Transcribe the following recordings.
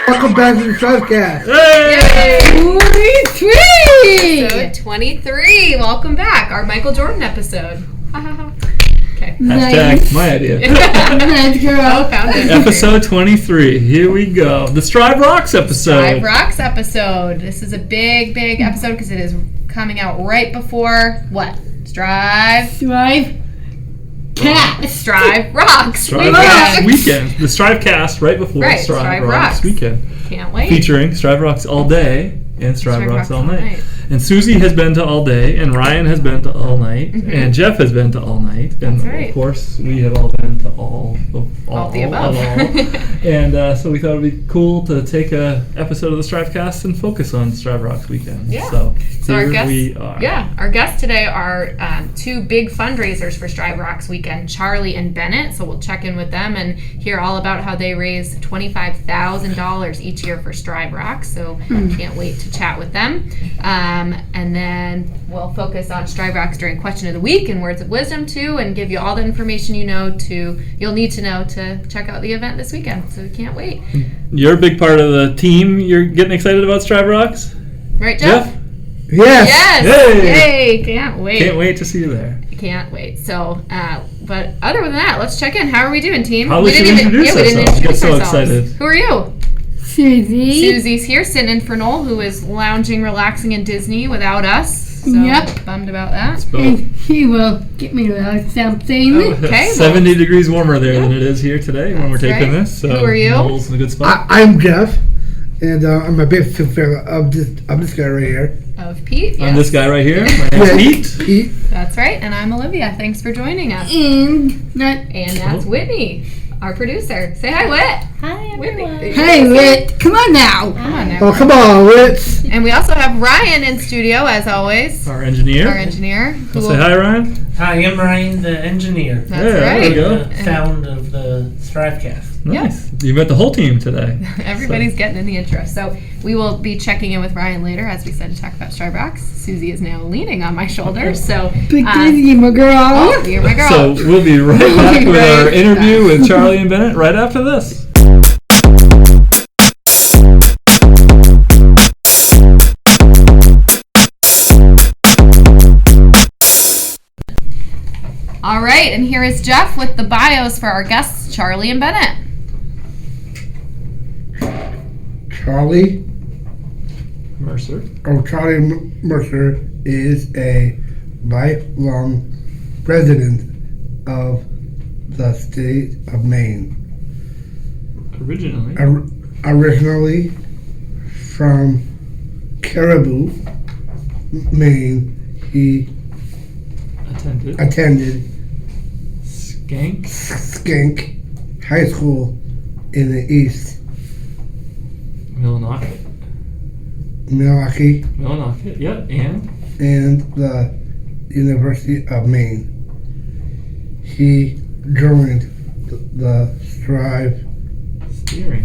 Welcome back to the Shrivecast. Hey! 23! Episode 23. Welcome back. Our Michael Jordan episode. Okay. Nice. My idea. Let's Oh, go. found it. Episode 23. Here we go. The Strive Rocks episode. Strive Rocks episode. This is a big episode because it is coming out right before what? Strive Cast. Strive Rocks. Strive Weekend. Rocks weekend. The Strive Cast right before Right, Strive, Strive Rocks, Rocks. weekend. Can't wait. Featuring Strive Rocks all day and Strive Rocks all night. And Susie has been to all day, and Ryan has been to all night, and Jeff has been to all night, and That's right. of course we have all been to all the above. And so we thought it'd be cool to take a episode of the Strive Cast and focus on Strive Rocks weekend. Yeah. So our here guests, we are. Yeah, our guests today are two big fundraisers for Strive Rocks weekend, Charlie and Bennett. So we'll check in with them and hear all about how they raise $25,000 each year for Strive Rocks. So can't wait to chat with them. And then we'll focus on Strive Rocks during Question of the Week and Words of Wisdom too, and give you all the information you'll need to know to check out the event this weekend. So we can't wait. You're a big part of the team. You're getting excited about Strive Rocks? Right, Jeff? Yes. Yes! Yay! Yay! Can't wait. Can't wait to see you there. Can't wait. So, but other than that, let's check in. How are we doing, team? How we should introduce we didn't ourselves. introduce Get so ourselves. excited. Who are you? Susie. Susie's here, sitting in for Noel, who is lounging, relaxing in Disney without us. So Yep. bummed about that. And he will get me to something. Okay, 70 degrees warmer there than it is here today when we're That's taping right. this. So Who are you? Noel's in a good spot. I'm Jeff, and I'm a big fan of this guy right here. Of Pete. I'm Yes. this guy right here. My name's Pete. Pete. That's right. And I'm Olivia. Thanks for joining us. And not. And that's Whitney, our producer. Say hi, Whit. Hi, Whitney. everyone. Hey, Whit, come on now. Come on now. Oh, come on, Ritz. And we also have Ryan in studio, as always. Our engineer. Our engineer. who Say will- hi, Ryan. Hi, I'm Ryan, the engineer. That's Yeah, there we right. go. The sound of the Thrivecast. Nice. You met the whole team today. Everybody's getting in the intro. So we will be checking in with Ryan later, as we said, to talk about Strive Rocks. Susie is now leaning on my shoulder. So, Big busy, my girl. oh, you're my girl. So we'll be right back with our Right interview back. with Charlie and Bennett right after this. All right, and here is Jeff with the bios for our guests, Charlie and Bennett. Charlie Mercer. Mercer is a lifelong resident of the state of Maine. Originally. Originally from Caribou, Maine, he attended Skank High School in the East Millinocket. Milwaukee Yep. And the University of Maine. He joined the Strive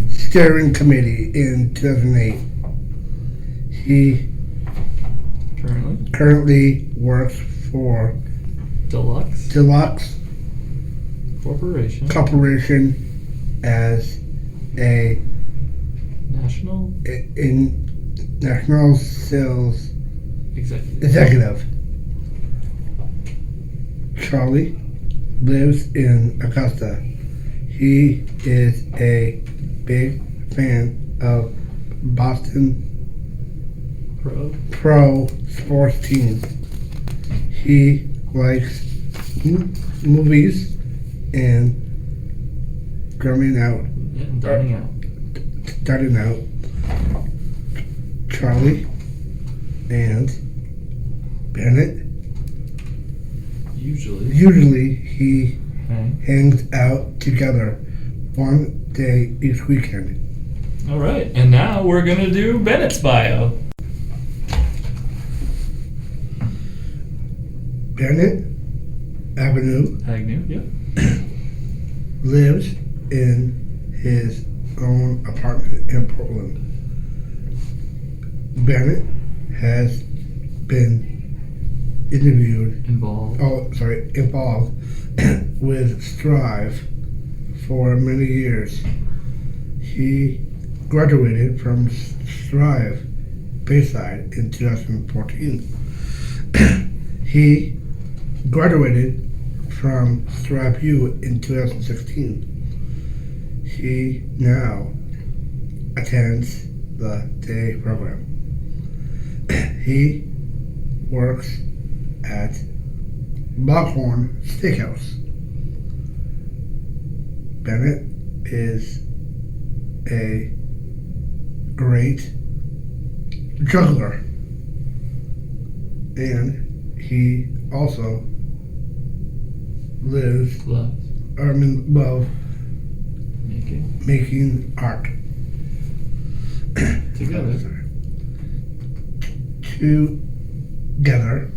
Steering Committee in 2008. He currently works for Deluxe Corporation as a national sales executive. Charlie lives in Augusta. He is a big fan of Boston pro sports teams. He likes movies and starting out. Charlie and Bennett. Usually he hangs out together one day each weekend. All right, and now we're gonna do Bennett's bio. Bennett Agnew, Yep. lives in his own apartment in Portland. Bennett has been involved with Strive for many years. He graduated from Strive Bayside in 2014. He graduated from Strive U in 2016. He now attends the day program. He works at Longhorn Steakhouse. Bennett is a great juggler, and he also lives, Love love making making art. together. Together,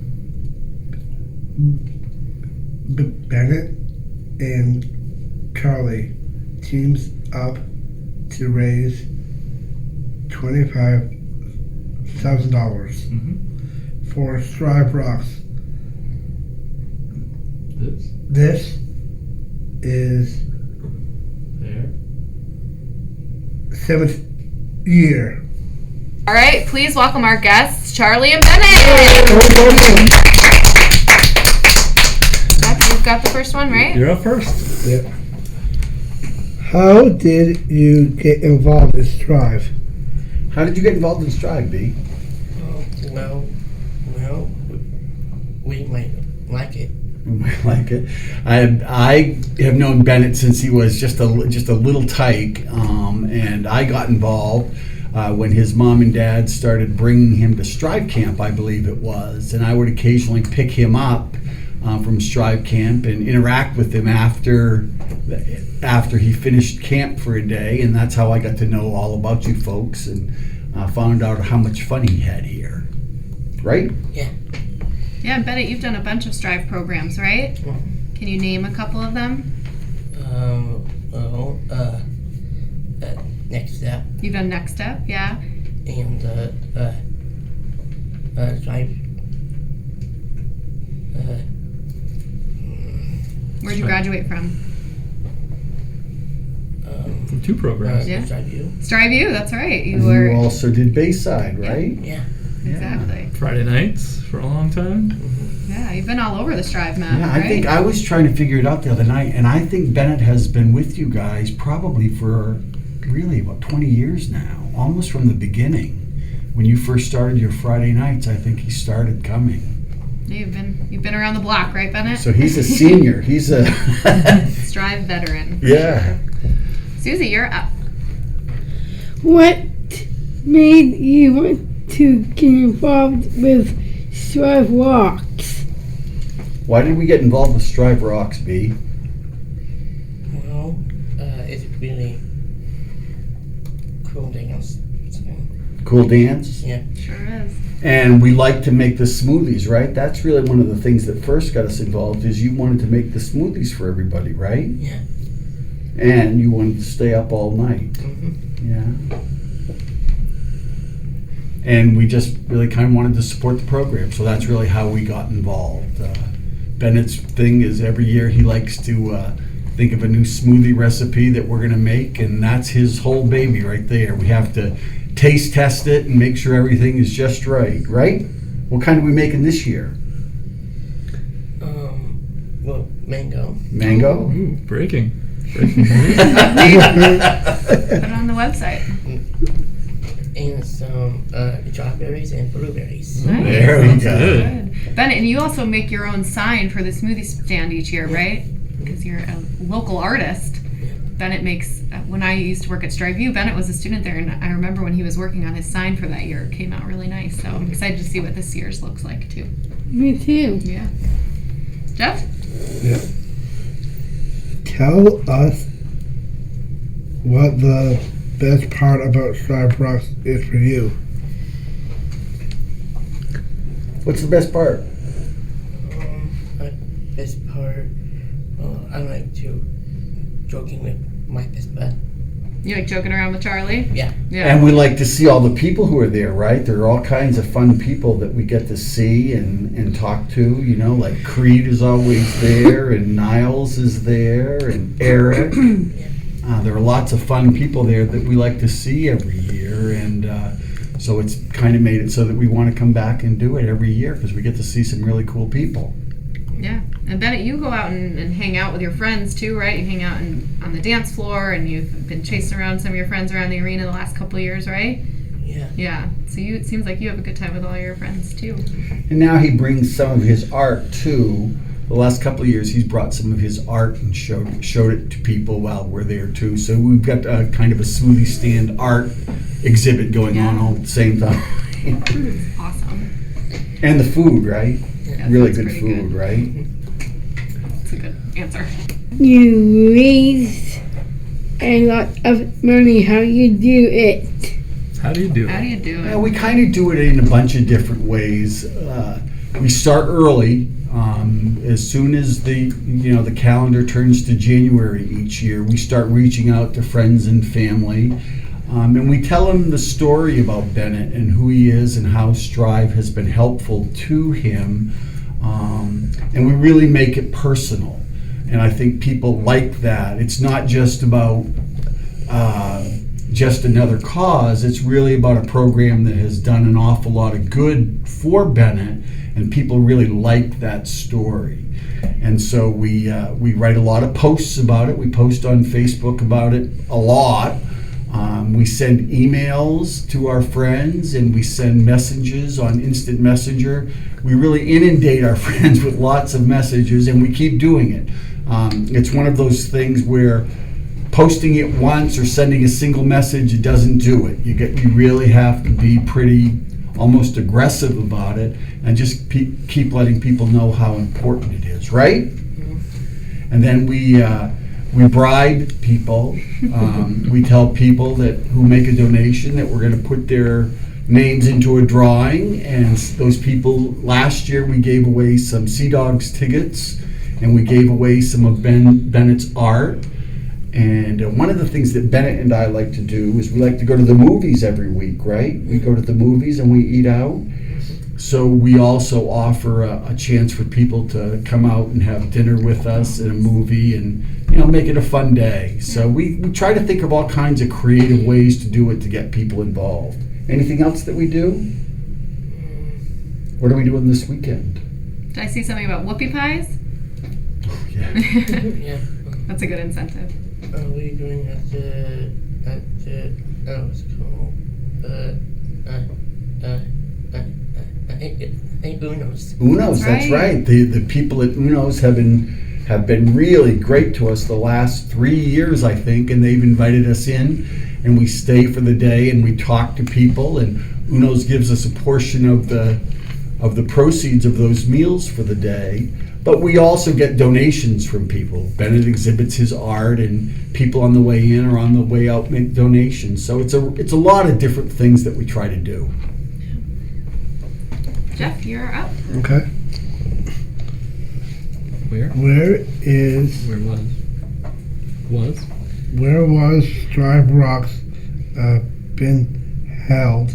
Bennett and Charlie teams up to raise $25,000 Mm-hmm. for Strive Rocks. This This is there. 7th year. All right, please welcome our guests, Charlie and Bennett. You've got the first one, right? You're up first. Yep. How did you get involved in Strive? How did you get involved in Strive, B? Well, we might like it. I like it. I have known Bennett since he was just a little tyke, and I got involved when his mom and dad started bringing him to Strive Camp, I believe it was, and I would occasionally pick him up from Strive Camp and interact with him after he finished camp for a day, and that's how I got to know all about you folks and found out how much fun he had here. Right? Yeah. Yeah, and Bennett, you've done a bunch of Strive programs, right? Can you name a couple of them? Next step You've done Next Step, yeah. and drive. Where'd you graduate from? From 2 programs. Yeah. Drive you. Strive U, that's right. You And were you also did Bayside, right? Yeah. exactly. Friday nights for a long time. Yeah, you've been all over the Strive map, Yeah, right? I think I was trying to figure it out the other night, and I think Bennett has been with you guys probably for really about 20 years now, almost from the beginning. When you first started your Friday nights, I think he started coming. You've been around the block, right, Bennett? So he's a senior. He's a Strive veteran. yeah. Susie, you're up. What made you want to get involved with Strive Rocks? Why did we get involved with Strive Rocks, B? Well, it's really cool dance. Cool dance. Yeah. Sure is. And we like to make the smoothies, right? That's really one of the things that first got us involved is you wanted to make the smoothies for everybody, right? Yeah. And you wanted to stay up all night. Yeah. And we just really kind of wanted to support the program. So that's really how we got involved. Bennett's thing is every year he likes to think of a new smoothie recipe that we're going to make. And that's his whole baby right there. We have to taste test it and make sure everything is just right, right? What kind are we making this year? Well, mango. Mango? Ooh, breaking news. Put it on the website. And some strawberries and blueberries. Nice. There we Sounds go. good. Bennett, and you also make your own sign for the smoothie stand each year, right? Because you're a local artist. Bennett makes, when I used to work at Strive U, Bennett was a student there, and I remember when he was working on his sign for that year, it came out really nice. So I'm excited to see what this year's looks like, too. Me too. Yeah. Jeff? Yeah. Tell us what the best part about Strive Rocks is for you. What's the best part? Best part, I like to joking with my best bud. You like joking around with Charlie? Yeah. Yeah. And we like to see all the people who are there, right? There are all kinds of fun people that we get to see and talk to, you know, like Creed is always there, and Niles is there, and Eric. There are lots of fun people there that we like to see every year, and so it's kind of made it so that we want to come back and do it every year because we get to see some really cool people. Yeah, and Bennett, you go out and hang out with your friends too, right? You hang out on the dance floor, and you've been chasing around some of your friends around the arena the last couple of years, right? Yeah. Yeah. So it seems like you have a good time with all your friends too. And now he brings some of his art too. The last couple of years, he's brought some of his art and showed it to people while we're there too. So we've got kind of a smoothie stand art exhibit going on all at the same time. Awesome. And the food, right? Yeah, Really that's good pretty food, right? That's a good answer. You raise a lot of money. How you do it? How do you do How do it? you do it? Yeah, we kind of do it in a bunch of different ways. We start early. As soon as the calendar turns to January each year, we start reaching out to friends and family, and we tell them the story about Bennett and who he is and how Strive has been helpful to him, and we really make it personal. And I think people like that. It's not just about just another cause. It's really about a program that has done an awful lot of good for Bennett, and people really like that story. And so we write a lot of posts about it. We post on Facebook about it a lot. We send emails to our friends, and we send messages on Instant Messenger. We really inundate our friends with lots of messages, and we keep doing it. It's one of those things where posting it once or sending a single message, it doesn't do it. You really have to be pretty almost aggressive about it and just keep letting people know how important it is, right? And then we bribe people. We tell people that who make a donation that we're going to put their names into a drawing, and those people, last year we gave away some Sea Dogs tickets, and we gave away some of Bennett's art. And one of the things that Bennett and I like to do is we like to go to the movies every week, right? We go to the movies and we eat out. So we also offer a chance for people to come out and have dinner with us in a movie and make it a fun day. So we try to think of all kinds of creative ways to do it to get people involved. Anything else that we do? What are we doing this weekend? Did I see something about whoopie pies? Yeah. Yeah. That's a good incentive. Are we doing what's it called? Uno's. Uno's, that's right. The people at Uno's have been really great to us the last 3 years, I think, and they've invited us in, and we stay for the day and we talk to people, and Uno's gives us a portion of the proceeds of those meals for the day. But we also get donations from people. Bennett exhibits his art, and people on the way in or on the way out make donations. So it's a lot of different things that we try to do. Jeff, you're up. Okay. Where? Where was Strive Rocks been held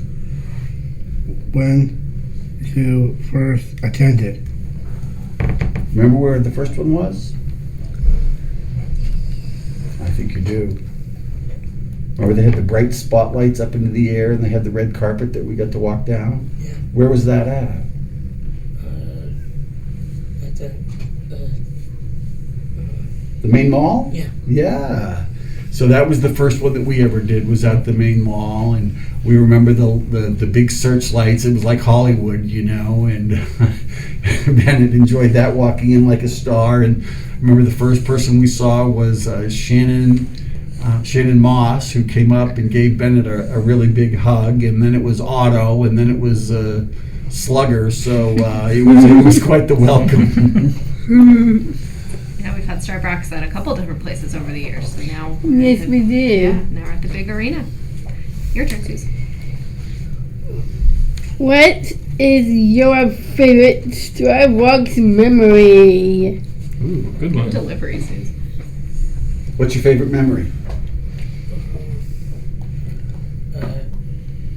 when you first attended? Remember where the first one was? I think you do. Remember they had the bright spotlights up into the air and they had the red carpet that we got to walk down? Yeah. Where was that at? At The main mall? Yeah. Yeah. So that was the first one that we ever did, was at the main mall, and we remember the big searchlights. It was like Hollywood, and Bennett enjoyed that, walking in like a star. And I remember the first person we saw was Shannon Moss, who came up and gave Bennett a really big hug, and then it was Otto, and then it was Slugger. So it was quite the welcome. Yeah, we've had Strive Rocks at a couple different places over the years. So now, Yes, we do. yeah, now we're at the big arena. Your turn, Suze. What is your favorite Strive Rocks memory? Ooh, good Good one. delivery, Suze. What's your favorite memory?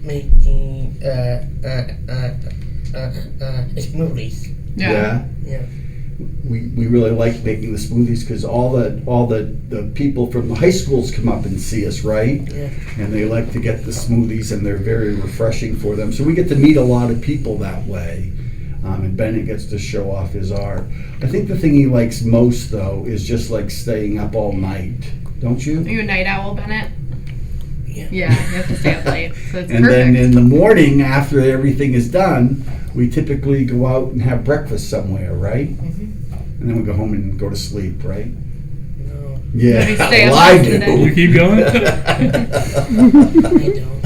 Making smoothies. Yeah. Yeah. we really like making the smoothies because all the people from the high schools come up and see us, right? Yeah. And they like to get the smoothies, and they're very refreshing for them. So we get to meet a lot of people that way. And Bennett gets to show off his art. I think the thing he likes most, though, is just like staying up all night. Don't you? Are you a night owl, Bennett? Yeah. Yeah, you have to stay up late. So it's And perfect. then in the morning, after everything is done, we typically go out and have breakfast somewhere, right? Mm-hmm. And then we go home and go to sleep, right? No, Yeah, Maybe stay up well, I most of the day. You do. keep going? I don't.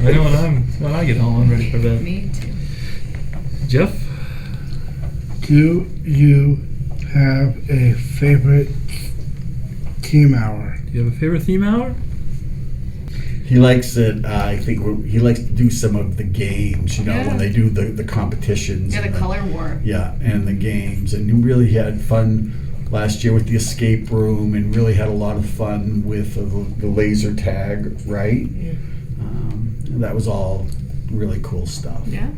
I know when I get home, I'm ready for bed. Me too. Jeff? Do you have a favorite team hour? Do you have a favorite theme hour? He likes it. I think he likes to do some of the games. You know, Yeah. when they do the competitions. Yeah, the and color war. Yeah, and the games, and you really had fun last year with the escape room, and really had a lot of fun with the laser tag, right? Yeah. That was all really cool stuff. Yeah.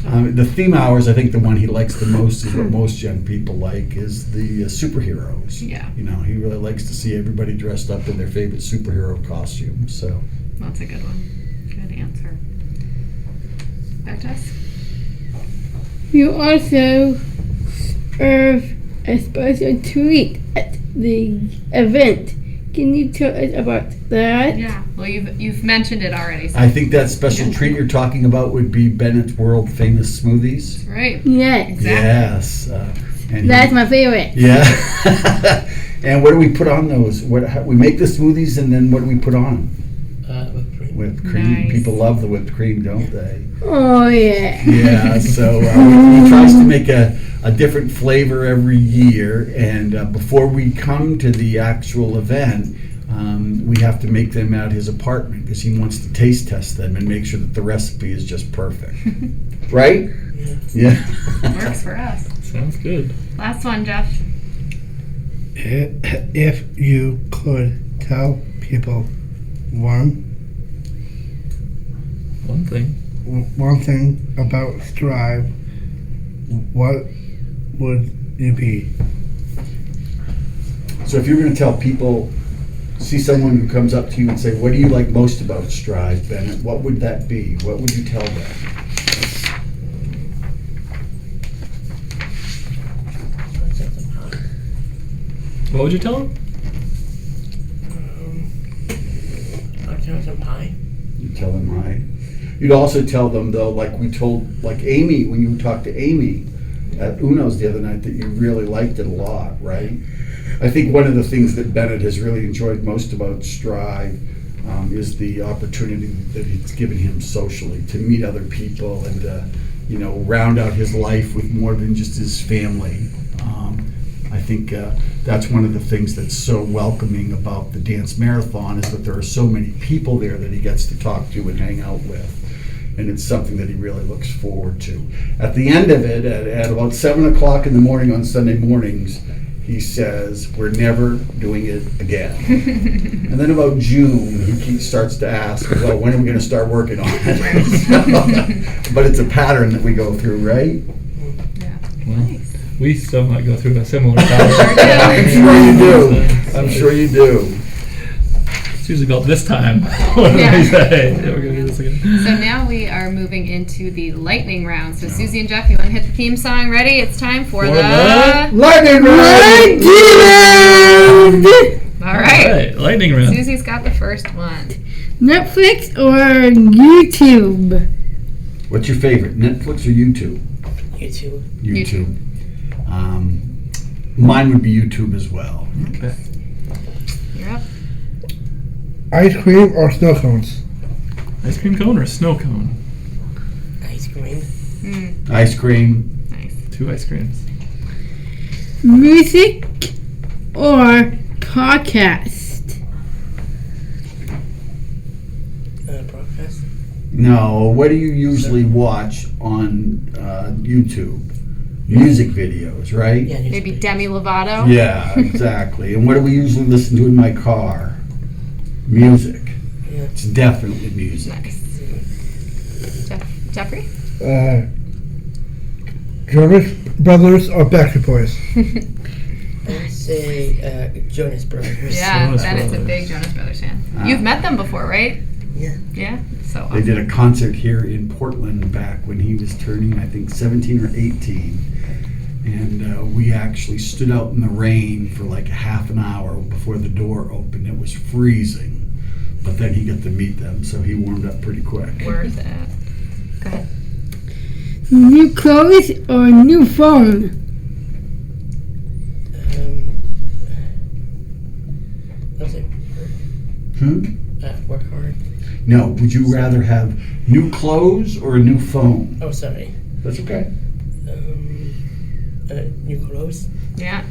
The theme hours, I think the one he likes the most is what most young people like is the superheroes. Yeah. You know, he really likes to see everybody dressed up in their favorite superhero costume. So. That's a good one. Good answer. Back to us. You also serve a special treat at the event. Can you tell us about that? Yeah. Well, you've mentioned it already. So I think that special treat you're talking about would be Bennett's world famous smoothies. that's right. Yes, Exactly. Yes. And that's my favorite. yeah. And what do we put on those? We make the smoothies, and then what do we put on? With cream. Whipped cream. Nice. People love the whipped cream, don't they? Oh yeah. Yeah. So he tries to make a different flavor every year, and before we come to the actual event, we have to make them at his apartment because he wants to taste test them and make sure that the recipe is just perfect. Right? Yeah. Yeah. Works for us. Sounds good. Last one, Jeff. If you could tell people one thing about Strive, what would it be? So if you're going to tell people, see someone who comes up to you and say, what do you like most about Strive, Bennett? What would that be? What would you tell them? What's at the pot? What would you tell him? I'll tell some pie. You tell them you'd also tell them, though, like we told, like Amy, when you talked to Amy at Uno's the other night, that you really liked it a lot, right? I think one of the things that Bennett has really enjoyed most about Strive is the opportunity that it's given him socially to meet other people and round out his life with more than just his family. I think that's one of the things that's so welcoming about the dance marathon is that there are so many people there that he gets to talk to and hang out with. And it's something that he really looks forward to. At the end of it, at about 7 o'clock in the morning on Sunday mornings, he says, we're never doing it again. And then about June, he starts to ask, well, when are we going to start working on it? But it's a pattern that we go through, right? Yeah. Well, we still might go through a similar pattern. I'm sure you do. I'm sure you do. It's usually about this time. What do Yeah. they say? Yeah, we're going to do this again. So now we are moving into the lightning round. So Susie and Jeff, you want to hit the theme song? Ready? It's time for For the... the- Lightning round! All right. All right, lightning round. Susie's got the first one. Netflix or YouTube? What's your favorite, Netflix or YouTube? YouTube. YouTube. Mine would be YouTube as well. Okay. You're up. Ice cream or snow cones? Ice cream cone or snow cone? Ice cream. Ice cream. Nice. 2 ice creams. Music or podcast? Broadcast. No, what do you usually watch on YouTube? Music videos, right? Yeah. Maybe Demi Lovato. Yeah, exactly. And what do we usually listen to in my car? Music. Yeah. It's definitely music. Nice. Jeffrey? Jervis Brothers or Backstreet Boys? I would say Jonas Brothers. Yeah, Jonas Bennett's a Brothers. big Jonas Brothers fan. You've met them before, right? Yeah. Yeah. So They did a concert here in Portland back when he was turning, I think, 17 or 18. And we actually stood out in the rain for like a half an hour before the door opened. It was freezing. But then he got to meet them, so he warmed up pretty quick. worth it. Go ahead. New clothes or new phone? I'll say work hard. No, would you rather have new clothes or a new phone? Oh, sorry. That's okay. New clothes. Yeah.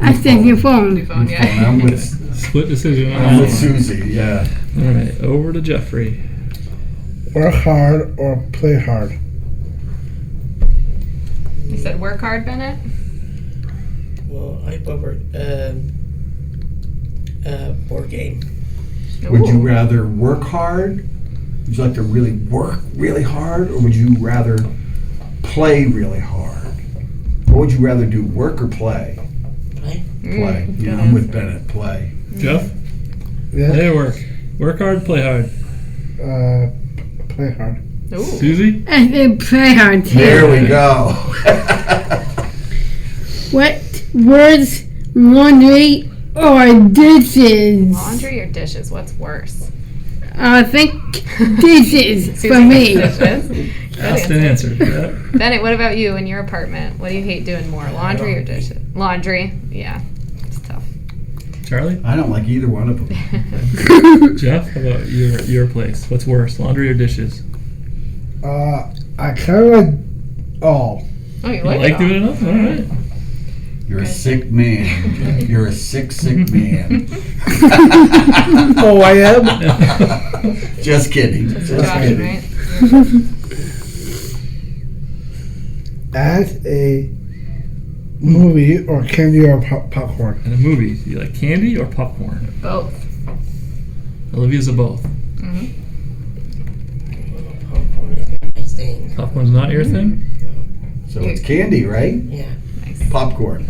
I said new phone. New phone. And Yeah. I'm with, Split decision on I'm that with one. Susie, yeah. All right, over to Jeffrey. Work hard or play hard? You said work hard, Bennett. Well, I prefer board game. Would you Ooh. rather work hard? Would you like to really work really hard, or would you rather play really hard? What would you rather do, work or play? Play. Play. Good Yeah, I'm with answer. Bennett. Play. Jeff? Yeah. Play or work? Work hard, play hard. Play hard. Ooh. Susie? I said play hard too. There we go. What words, laundry or dishes? Laundry or dishes? What's worse? I think dishes for Susie me. thinks dishes. Good Asked and answer. answered. Yeah. Bennett, what about you in your apartment? What do you hate doing more, laundry or dishes? Laundry. Yeah. It's tough. Charlie? I don't like either one of them. Jeff, how about your place? What's worse, laundry or dishes? I kind of like all. Oh, you You like, like it doing it enough? All right. You're a sick man. You're a sick, sick man. Oh, I am? Just kidding. Just Just Josh, kidding. right? As a movie or candy or popcorn? In a movie, do you like candy or popcorn? Both. Olivia's a both. Popcorn is my thing. Popcorn's not your thing? So it's candy, right? Yeah. Nice. Popcorn.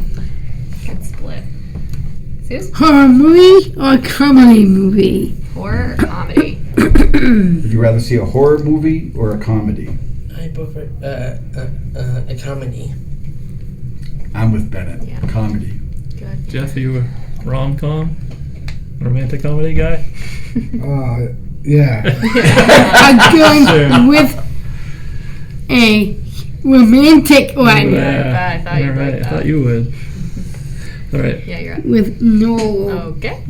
Good split. Suze? Horror movie or comedy movie? Horror or comedy? Would you rather see a horror movie or a comedy? I prefer a comedy. I'm with Bennett. Yeah. Comedy. Good. Jeff, are you a rom-com? Romantic comedy guy? Yeah. I'm going Sure. with a romantic one I thought you'd All like right, I that. thought you would. All right. Yeah, you're up. with no. Okay.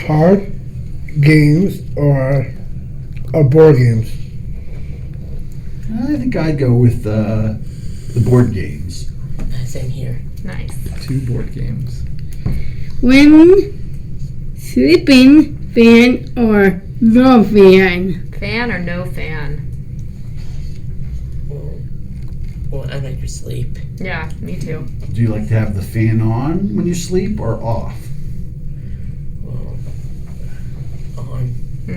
Card games or board games? I think I'd go with the board games. Same here. Nice. 2 board games. When sleeping, fan or no fan? Fan or no fan? Well, I like to sleep. Yeah, me too. Do you like to have the fan on when you sleep or off? Well, on.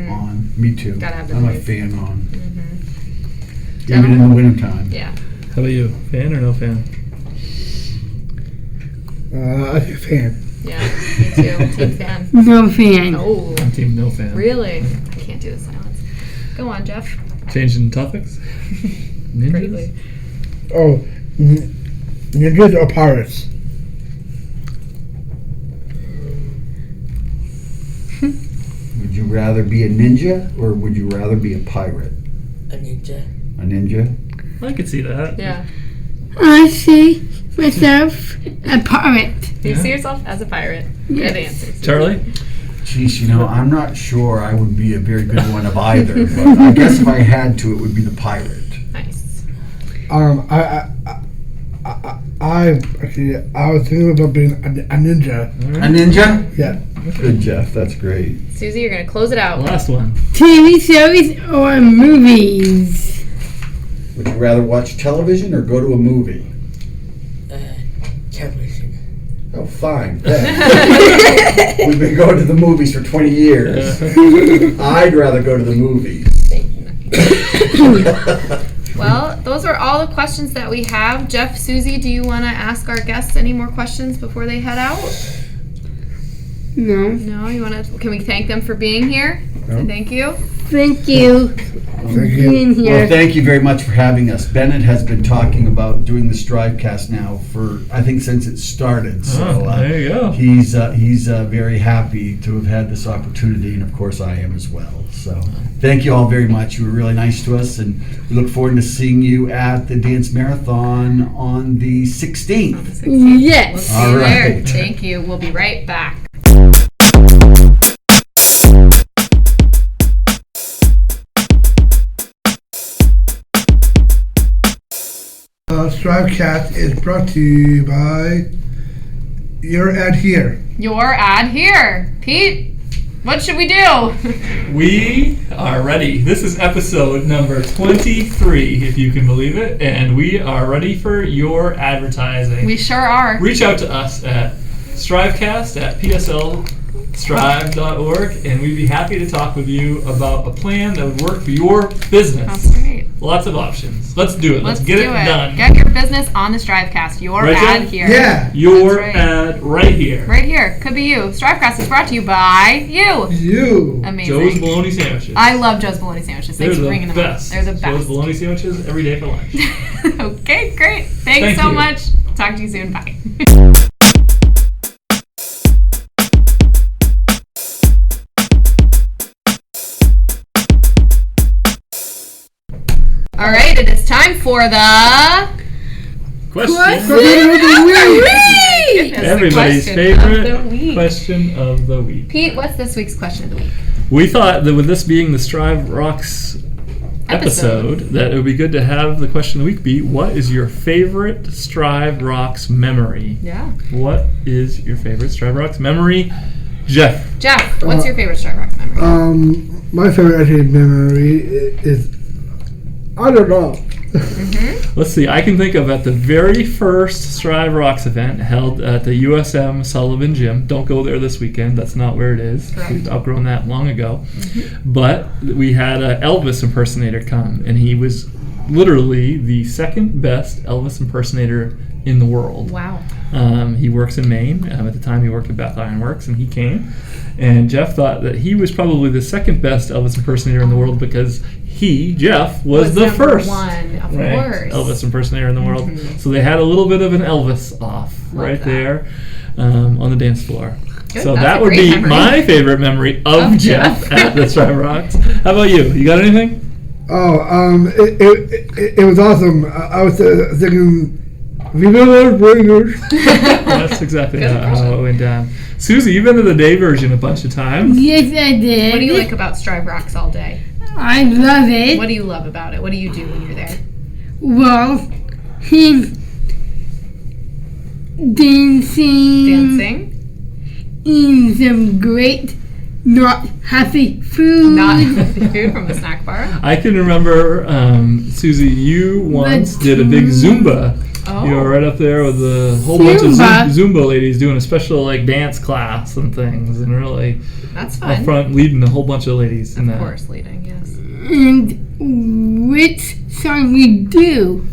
On. Me too. Gotta have the I like noise. fan on. Mm-hmm. Even in the wintertime. Yeah. How about you? Fan or no fan? I think fan. Yeah, me too. Team fan. No fan. Oh, I'm team no fan. really? I can't do the silence. Go on, Jeff. Changing topics? Ninjas? Greatly. Oh, ninjas or pirates? Would you rather be a ninja or would you rather be a pirate? A ninja. A ninja? I could see that. Yeah. I see myself a pirate. You Yeah. see yourself as a pirate. Yes. Good answer. Charlie? Geez, I'm not sure I would be a very good one of either, but I guess if I had to, it would be the pirate. Nice. I was thinking about being a ninja. All A right. ninja? Yeah. Good, Jeff. That's great. Susie, you're going to close it out. Last one. TV shows or movies? Would you rather watch television or go to a movie? Television. Oh, fine. Yeah. We've been going to the movies for 20 years. I'd rather go to the movies. Well, those are all the questions that we have. Jeff, Susie, do you want to ask our guests any more questions before they head out? No. No, you want to? Can we thank them for being here? No. Thank you. Thank you Thank for you. being here. Well, thank you very much for having us. Bennett has been talking about doing the Strivecast now for, I think, since it started. So there you go. he's very happy to have had this opportunity, and of course I am as well. So thank you all very much. You were really nice to us, and we look forward to seeing you at the Dance Marathon on the 16th. Yes. We'll see All you there. right. Thank you. We'll be right back. Strivecast is brought to you by your ad here. Your ad here. Pete, what should we do? We are ready. This is episode number 23, if you can believe it, and we are ready for your advertising. We sure are. Reach out to us at strivecast@pslstrive.org, and we'd be happy to talk with you about a plan that would work for your business. That's great. Lots of options. Let's do it. Let's get do it done. Get your business on the Strivecast. Your Right, ad Jen? here. Yeah. Your That's right. ad right here. Right here. Could be you. Strivecast is brought to you by you. You. Amazing. Joe's Bologna Sandwiches. I love Joe's Bologna Sandwiches. They're Thanks for the bringing them best. up. They're the Joe's best. Bologna Sandwiches every day for lunch. Okay, great. Thanks Thank so you. much. Talk to you soon. Bye. All right, it is time for the Question. Goodness, the Everybody's question of the favorite week. question of the week. Pete, what's this week's question of the week? We thought that with this being the Strive Rocks episode, that it would be good to have the question of the week be, what is your favorite Strive Rocks memory? Yeah. What is your favorite Strive Rocks memory? Jeff. Jeff, what's your favorite Strive Rocks memory? My favorite actually memory is, I don't know. Let's see, I can think of at the very first Strive Rocks event held at the USM Sullivan Gym. Don't go there this weekend, that's not where it is. Correct. We've outgrown that long ago. But we had an Elvis impersonator come, and he was literally the second best Elvis impersonator in the world. Wow. He works in Maine. At the time, he worked at Beth Ironworks, and he came. And Jeff thought that he was probably the second best Elvis impersonator in the world because he, Jeff, was the number first one, of ranked course. Elvis impersonator in the world. So they had a little bit of an Elvis off right that. there on the dance floor. Good, So that's that a would great be memory. my favorite memory of Jeff at the Strive Rocks. How about you? You got anything? It was awesome. I was thinking, Viva los Raiders. That's exactly how it went down. Susie, you've been to the day version a bunch of times. Yes, I did. What do you like about Strive Rocks all day? I love it. What do you love about it? What do you do when you're there? Well, he's dancing, Dancing? eating some great, not happy food. Not food from the snack bar? I can remember, Susie, you once did a big Zumba. Oh. You were right up there with a whole bunch of Zumba. Zumba ladies doing a special like dance class and things, and really That's up fun. front leading a whole bunch of ladies in Of that. course, leading, yes. And which song we do?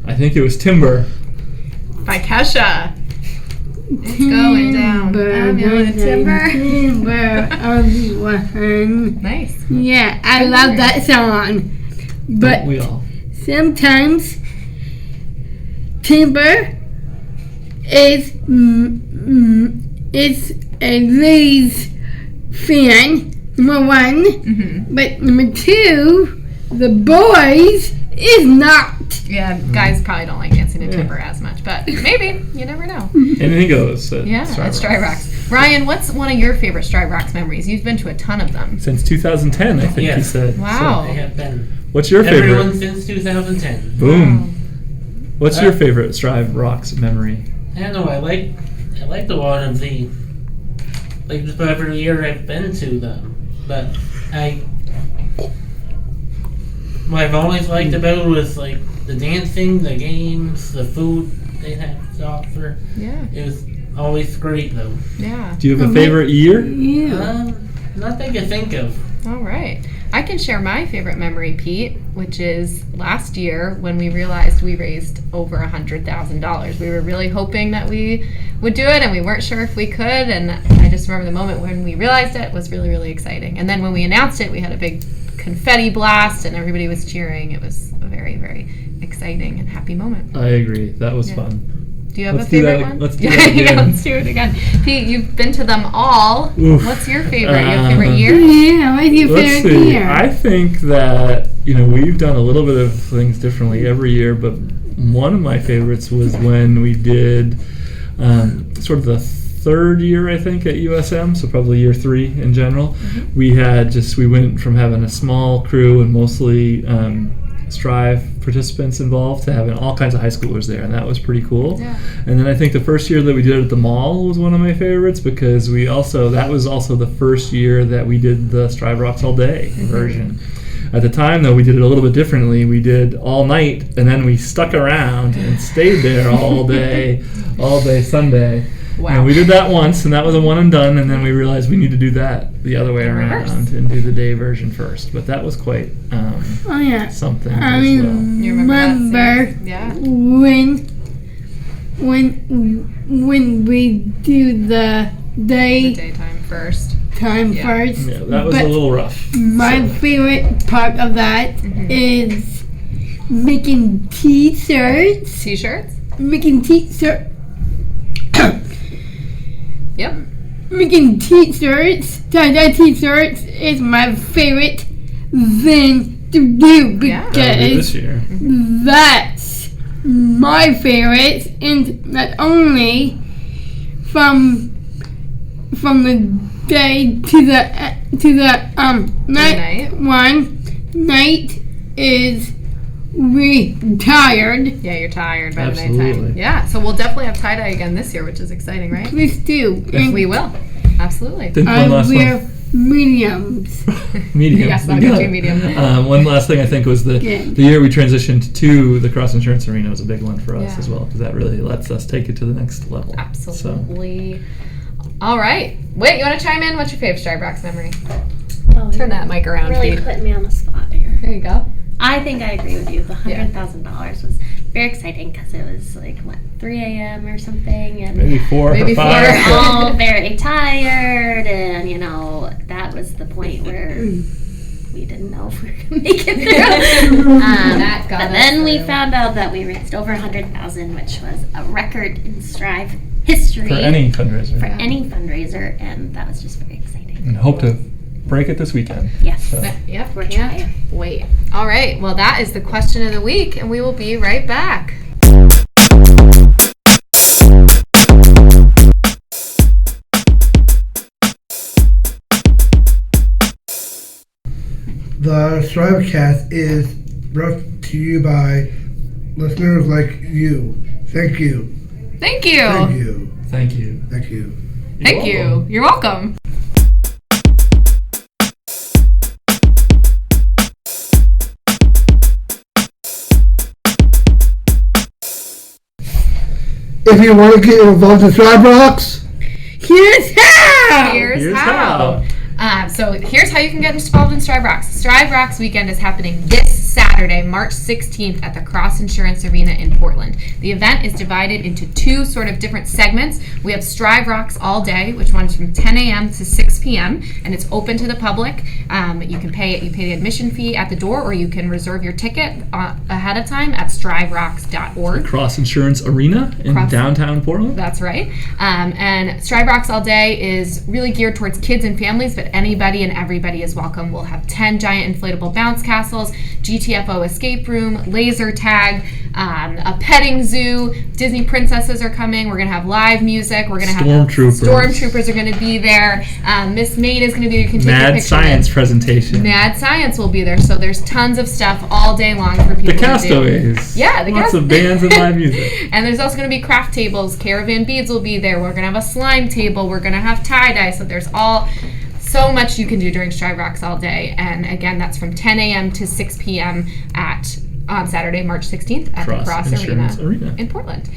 I think it was Timber. By Kesha. It's going down. I'm in the timber. Timber of one. Nice. Yeah, I Good love memory. that song. But We all. sometimes timber is it's a ladies fan, number one. Mm-hmm. But number two, the boys is not. Yeah, guys probably don't like dancing to timber as much, but maybe. You never know. Anything goes. At Yeah, Strive at Strive Rocks. Ryan, what's one of your favorite Strive Rocks memories? You've been to a ton of them. Since 2010, I think he Yes. said. Wow. I have been So, what's your everyone favorite? since 2010. Boom. What's your favorite Strive Rocks memory? I don't know. I like a lot of the just about every year I've been to them, but what I've always liked about it was like the dancing, the games, the food they had to offer. Yeah, It was always great though. yeah. Do you have a favorite year? Yeah. Not that I can think of. All right. I can share my favorite memory, Pete, which is last year when we realized we raised over $100,000. We were really hoping that we would do it, and we weren't sure if we could. And I just remember the moment when we realized it was really, really exciting. And then when we announced it, we had a big confetti blast, and everybody was cheering. It was a very, very exciting and happy moment. I agree. That was Yeah. fun. Do you have Let's a do favorite that- one? let's do that again. Yeah, let's do it again. Pete, you've been to them all. Oof. What's your favorite? Your favorite year? Yeah, what's your Let's favorite see. year? I think that we've done a little bit of things differently every year, but one of my favorites was when we did sort of the third year, I think, at USM, so probably year 3 in general. We went from having a small crew and mostly Strive participants involved to having all kinds of high schoolers there, and that was pretty cool. Yeah. And then I think the first year that we did it at the mall was one of my favorites because that was also the first year that we did the Strive Rocks All Day version. At the time, though, we did it a little bit differently. We did all night, and then we stuck around and stayed there all day Sunday. Wow. And we did that once, and that was a one and done, and then we realized we need to do that the other way Reverse. around and do the day version first. But that was quite Oh yeah. something I as well. You remember that? remember Yeah. when we do the The daytime daytime first. first. Yeah, that was but a little rough. my favorite part of that is making t-shirts. T-shirts? Making t-shirts. Yep. Making t-shirts, tie-dye t-shirts is my favorite thing to do Yeah. That'll be this because year. that's my favorite, and not only from the day to the night. night. One night is retired. Yeah, you're tired by the Absolutely. nighttime. Yeah, so we'll definitely have tie-dye again this year, which is exciting, right? Please do. And We will. Absolutely. Think I one last wear one. mediums. Medium. Yes, We I'll got get you it. medium. One last thing I think was the Good. year we transitioned to the Cross Insurance Arena was a big one for us Yeah. as well because that really lets us take it to the next level. So, Absolutely. All right. Wait, you want to chime in? What's your favorite Strive Rocks memory? Oh, Turn that mic around, really Pete. putting me on the spot here. There you go. I think I agree with you. The Yeah. $100,000 was very exciting because it was like 3 a.m. or something, and maybe 4 Maybe or 5. four. we're all very tired, and that was the point where we didn't know if we were gonna make it through. That got but us then we through. found out that we raised over $100,000, which was a record in Strive history For any fundraiser. for any fundraiser, and that was just very exciting. And hope to break it this weekend. Yes. So. Yep, We're can't trying. wait. All right, well, that is the question of the week, and we will be right back. The Strivecast is brought to you by listeners like you. Thank you. Thank you. Thank you. Thank you. Thank you. Thank you. You're welcome. If you want to get involved in Strive Rocks, Here's how! Here's how. So here's how you can get involved in Strive Rocks. Strive Rocks weekend is happening this Saturday, March 16th at the Cross Insurance Arena in Portland. The event is divided into two sort of different segments. We have Strive Rocks all day, which runs from 10 a.m. to 6 p.m. and it's open to the public. You pay the admission fee at the door, or you can reserve your ticket ahead of time at striverocks.org. Cross Insurance Arena in Cross- downtown Portland. That's right. And Strive Rocks All Day is really geared towards kids and families, but anybody and everybody is welcome. We'll have 10 giant inflatable bounce castles, GTFO escape room, laser tag, a petting zoo. Disney princesses are coming. We're going to have live music. We're going to have Stormtroopers. Stormtroopers are going to be there. Miss Maid is going to be there. You can take your Mad picture Science with. presentation. Mad Science will be there. So there's tons of stuff all day long for people The to do. Castaways. Yeah, the Lots of bands and live music. And there's also going to be craft tables. Caravan Beads will be there. We're going to have a slime table. We're going to have tie-dye. So there's so much you can do during Strive Rocks all day. And again, that's from 10 a.m. to 6 p.m. on Saturday, March 16th at the Cross Cross Insurance Arena. in Portland.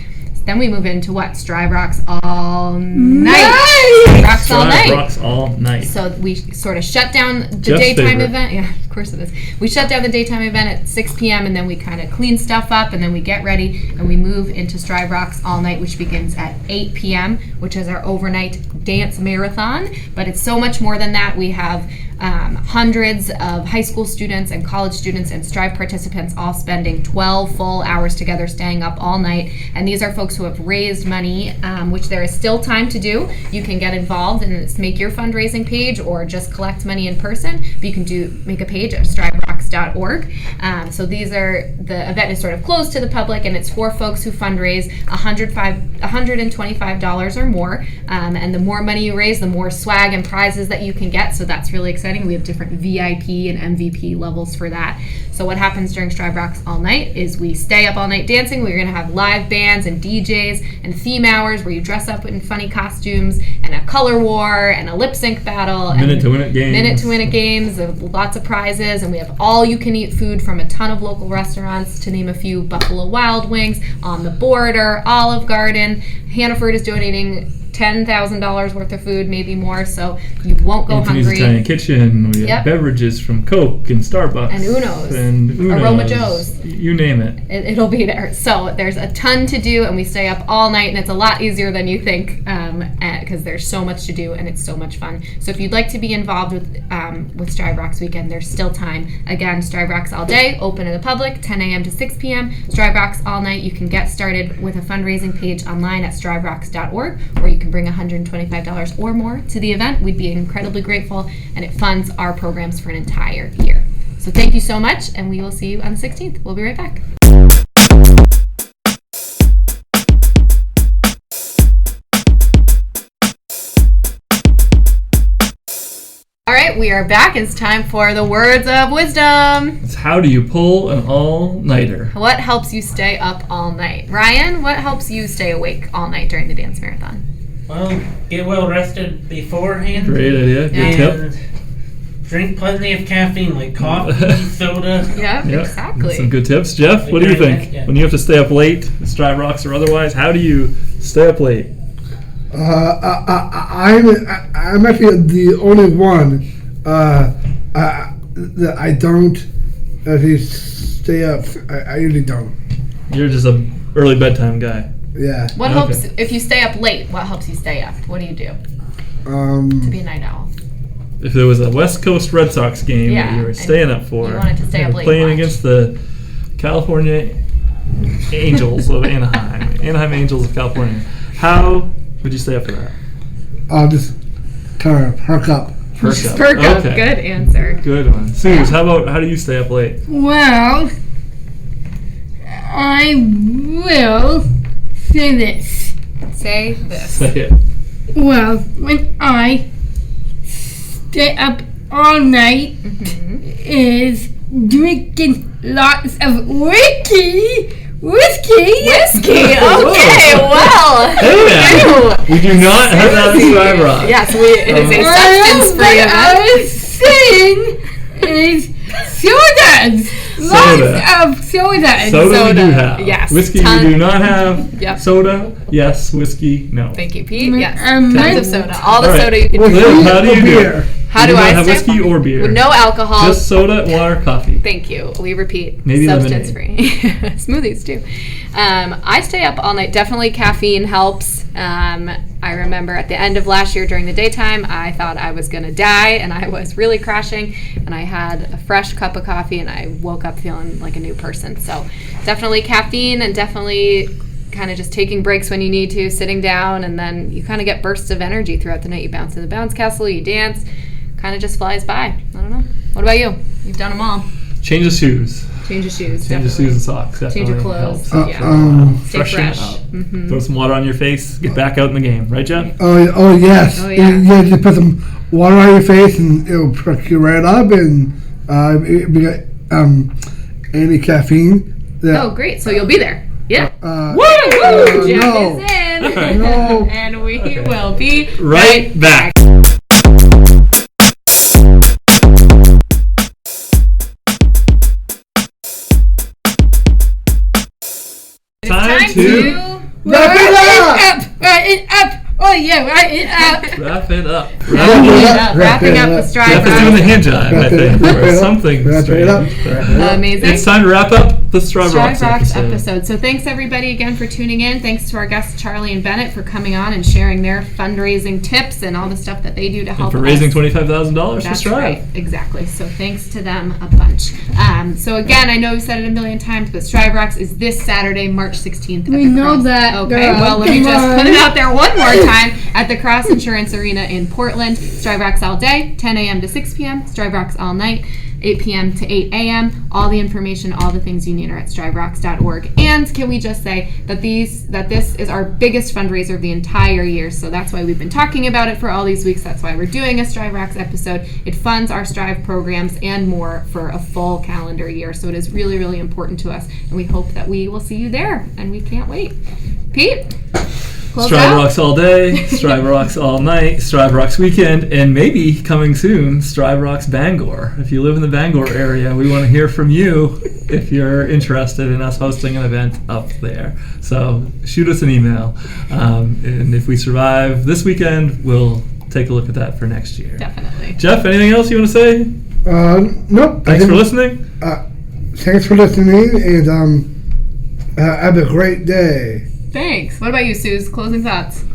Then we move into what? Strive Rocks all night. Rocks all night. Rocks all night. So we sort of shut down the Jeff's daytime favorite. event. Yeah, of course it is. We shut down the daytime event at 6 p.m. and then we kind of clean stuff up and then we get ready and we move into Strive Rocks all night, which begins at 8 p.m., which is our overnight dance marathon. But it's so much more than that. We have hundreds of high school students and college students and Strive participants all spending 12 full hours together staying up all night. And these are folks who have raised money, which there is still time to do. You can get involved and make your fundraising page or just collect money in person. But you can make a page at striverocks.org. So the event is sort of closed to the public and it's for folks who fundraise $125 or more. And the more money you raise, the more swag and prizes that you can get. So that's really exciting. We have different VIP and MVP levels for that. So what happens during Strive Rocks all night is we stay up all night dancing. We're going to have live bands and DJs and theme hours where you dress up in funny costumes and a color war and a lip sync battle. Minute to win it games. Minute to win it games. Lots of prizes. And we have all you can eat food from a ton of local restaurants, to name a few: Buffalo Wild Wings, On the Border, Olive Garden. Hannaford is donating $10,000 worth of food, maybe more, so you won't go Anthony's hungry. Italian Kitchen. We have Yep. beverages from Coke and Starbucks. And Uno's. And Uno's. Aroma Joe's. You name it. It'll be there. So there's a ton to do, and we stay up all night, and it's a lot easier than you think, because there's so much to do, and it's so much fun. So if you'd like to be involved with Strive Rocks Weekend, there's still time. Again, Strive Rocks all day, open to the public, 10 a.m. to 6 p.m. Strive Rocks all night. You can get started with a fundraising page online at striverocks.org, or you can bring $125 or more to the event. We'd be incredibly grateful, and it funds our programs for an entire year. So thank you so much, and we will see you on the 16th. We'll be right back. All right, we are back. It's time for the words of wisdom. It's how do you pull an all-nighter? What helps you stay up all night? Ryan, what helps you stay awake all night during the dance marathon? Well, get well rested beforehand. Great idea. Good And tip. drink plenty of caffeine, like coffee, soda. Yeah, Yep. exactly. Some good tips. Jeff, what do you think? Yeah. When you have to stay up late, Strive Rocks or otherwise, how do you stay up late? I'm actually the only one that I don't actually stay up. I usually don't. You're just a early bedtime guy. Yeah. What Okay. helps if you stay up late? What helps you stay up? What do you do to be a night owl? If there was a West Coast Red Sox game Yeah, that you were and staying up for, you wanted to stay up you're late playing and watch. against the California Angels of Anaheim, Anaheim Angels of California, how would you stay up for that? I'll just kind of perk up. Perk up. Perk up. Okay. Good answer. Good one. Suze, how do you stay up late? Well, I will say this. Say this. Say it. Well, when I stay up all night is drinking lots of whiskey. Whiskey. Okay. Well. Hey man, we do not have that on Strive Rock. Yes, it is a substance-free What I event. was saying is sodas. Lots of sodas. Soda we do Soda, have. yes. Whiskey Ton- we do not have. Yep. Soda, yes. Whiskey, no. Thank you, Pete. Yes. Um, Tons of soda. All the All right. soda you can Whiskey drink. Liv, how do you or do beer? it? How You do not I have stay whiskey up? or beer? With no alcohol. Just soda, water, coffee. Thank you. We repeat. Maybe Substance free. Smoothies too. I stay up all night. Definitely caffeine helps. I remember at the end of last year during the daytime, I thought I was going to die and I was really crashing. And I had a fresh cup of coffee and I woke up feeling like a new person. So definitely caffeine and definitely kind of just taking breaks when you need to, sitting down, and then you kind of get bursts of energy throughout the night. You bounce in the bounce castle, you dance, kind of just flies by. I don't know. What about you? You've done them all. Change of shoes. Change your shoes. Change of shoes and socks. Change your Definitely clothes. helps. Yeah. Stay Freshen fresh. up. Mhm. Throw some water on your face. Get back out in the game. Right, Jeff? Oh yes. Oh, yeah. You just put some water on your face and it'll perk you right up, and we got any caffeine. That, Oh, great. So you'll be there. Yeah. Woo! Jeff No. is in. No. And we will be Right back. It's time to Wrap it up! Wrap it up! Oh yeah, wrap it up! Wrap it up. Wrapping up the Strive Jeff is doing the Rocks. hand jive, I think, or something Wrap it up. strange. Wrap it up. Amazing. It's time to wrap up the Strive Strive Rocks Rocks episode. So thanks everybody again for tuning in. Thanks to our guests Charlie and Bennett for coming on and sharing their fundraising tips and all the stuff that they do to help And for raising us. $25,000 for That's Strive. right, exactly. So thanks to them a bunch. So again, I know we've said it a million times, but Strive Rocks is this Saturday, March 16th. We know that, Okay, girl. well let me Come just on. put it out there one more time at the Cross Insurance Arena in Portland. Strive Rocks all day, 10 a.m. to 6 p.m. Strive Rocks all night, 8 p.m. to 8 a.m. All the information, all the things you need are at striverocks.org. And can we just say that this is our biggest fundraiser of the entire year. So that's why we've been talking about it for all these weeks. That's why we're doing a Strive Rocks episode. It funds our Strive programs and more for a full calendar year. So it is really, really important to us. And we hope that we will see you there. And we can't wait. Pete? Close Strive out? Rocks all day, Strive Rocks all night, Strive Rocks weekend, and maybe coming soon, Strive Rocks Bangor. If you live in the Bangor area, we want to hear from you if you're interested in us hosting an event up there. So shoot us an email. And if we survive this weekend, we'll take a look at that for next year. Definitely. Jeff, anything else you want to say? Nope. Thanks for listening. Thanks for listening, and have a great day. Thanks. What about you, Suze? Closing thoughts.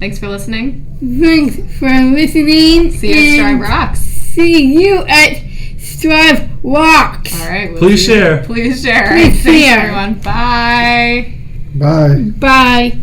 Thanks for listening. Thanks for listening. See you at and Strive Rocks. See you at Strive Rocks. All right. we'll Please see you- share. Please share. Please Thanks, share. everyone. Bye. Bye. Bye.